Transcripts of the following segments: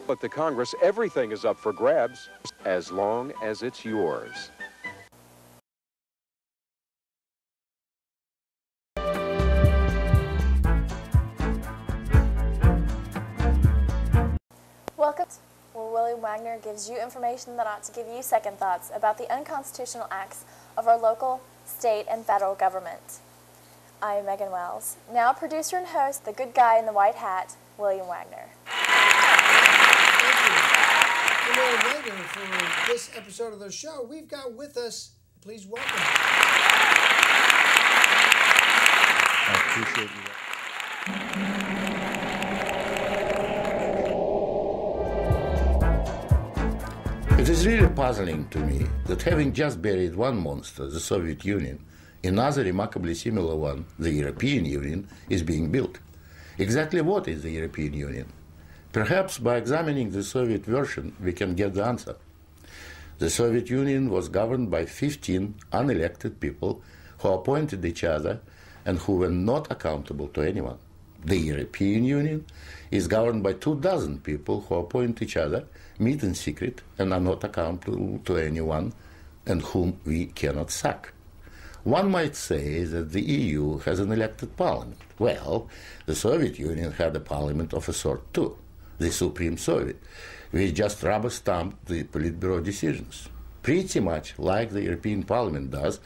But the Congress, everything is up for grabs as long as it's yours. Welcome, where William Wagner gives you information that ought to give you second thoughts about the unconstitutional acts of our local, state, and federal government. I am Megan Wells. Now producer and host, the good guy in the white hat, William Wagner. Thank you, William Wagner, for this episode of the show. We've got with us, please welcome. I appreciate you. It is really puzzling to me that having just buried one monster, the Soviet Union, another remarkably similar one, the European Union, is being built. Exactly what is the European Union? Perhaps by examining the Soviet version, we can get the answer. The Soviet Union was governed by 15 unelected people who appointed each other and who were not accountable to anyone. The European Union is governed by 24 people who appoint each other, meet in secret, and are not accountable to anyone, and whom we cannot sack. One might say that the EU has an elected parliament. Well, the Soviet Union had a parliament of a sort too, the Supreme Soviet, which just rubber-stamped the Politburo decisions, pretty much like the European Parliament does,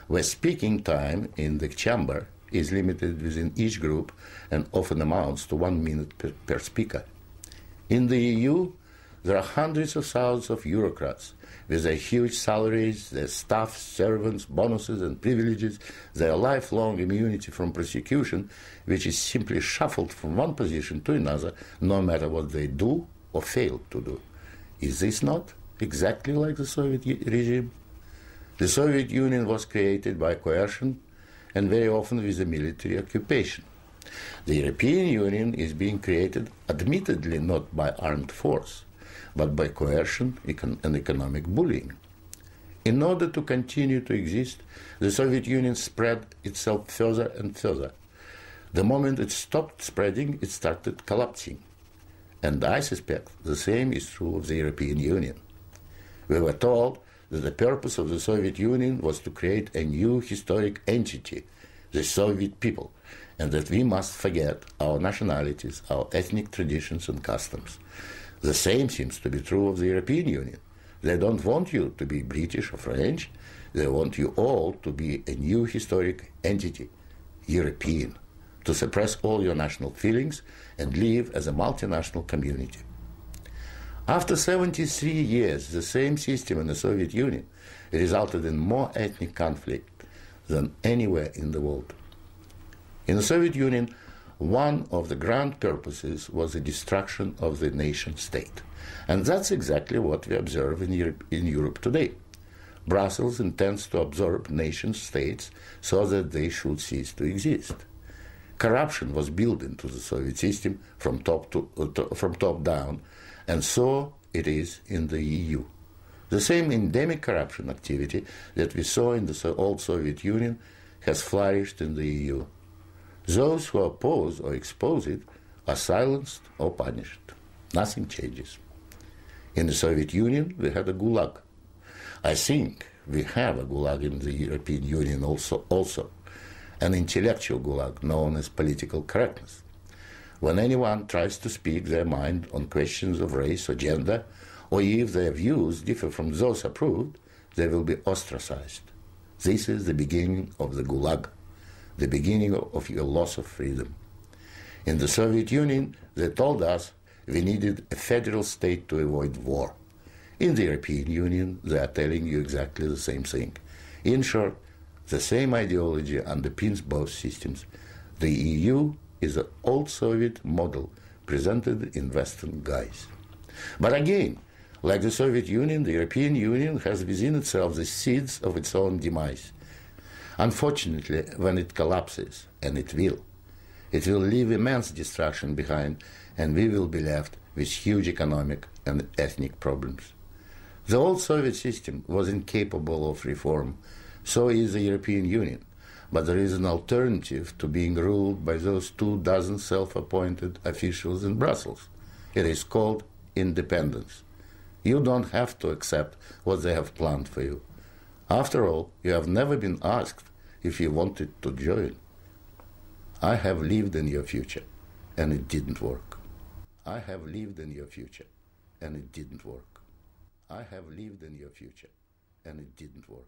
where speaking time in the chamber is limited within each group and often amounts to 1 minute per speaker. In the EU, there are hundreds of thousands of bureaucrats with their huge salaries, their staff, servants, bonuses and privileges, their lifelong immunity from prosecution, which is simply shuffled from one position to another, no matter what they do or fail to do. Is this not exactly like the Soviet regime? The Soviet Union was created by coercion and very often with a military occupation. The European Union is being created admittedly not by armed force, but by coercion and economic bullying. In order to continue to exist, the Soviet Union spread itself further and further. The moment it stopped spreading, it started collapsing. And I suspect the same is true of the European Union. We were told that the purpose of the Soviet Union was to create a new historic entity, the Soviet people, and that we must forget our nationalities, our ethnic traditions and customs. The same seems to be true of the European Union. They don't want you to be British or French. They want you all to be a new historic entity, European, to suppress all your national feelings and live as a multinational community. After 73 years, the same system in the Soviet Union resulted in more ethnic conflict than anywhere in the world. In the Soviet Union, one of the grand purposes was the destruction of the nation-state. And that's exactly what we observe in Europe today. Brussels intends to absorb nation-states so that they should cease to exist. Corruption was built into the Soviet system from top down, and so it is in the EU. The same endemic corruption activity that we saw in the old Soviet Union has flourished in the EU. Those who oppose or expose it are silenced or punished. Nothing changes. In the Soviet Union, we had a gulag. I think we have a gulag in the European Union also, an intellectual gulag known as political correctness. When anyone tries to speak their mind on questions of race or gender, or if their views differ from those approved, they will be ostracized. This is the beginning of the gulag, the beginning of your loss of freedom. In the Soviet Union, they told us we needed a federal state to avoid war. In the European Union, they are telling you exactly the same thing. In short, the same ideology underpins both systems. The EU is an old Soviet model presented in Western guise. But again, like the Soviet Union, the European Union has within itself the seeds of its own demise. Unfortunately, when it collapses, and it will leave immense destruction behind, and we will be left with huge economic and ethnic problems. The old Soviet system was incapable of reform, so is the European Union. But there is an alternative to being ruled by those 24 self-appointed officials in Brussels. It is called independence. You don't have to accept what they have planned for you. After all, you have never been asked if you wanted to join. I have lived in your future, and it didn't work. I have lived in your future, and it didn't work. I have lived in your future, and it didn't work.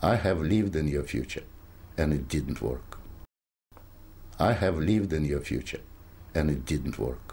I have lived in your future, and it didn't work. I have lived in your future, and it didn't work.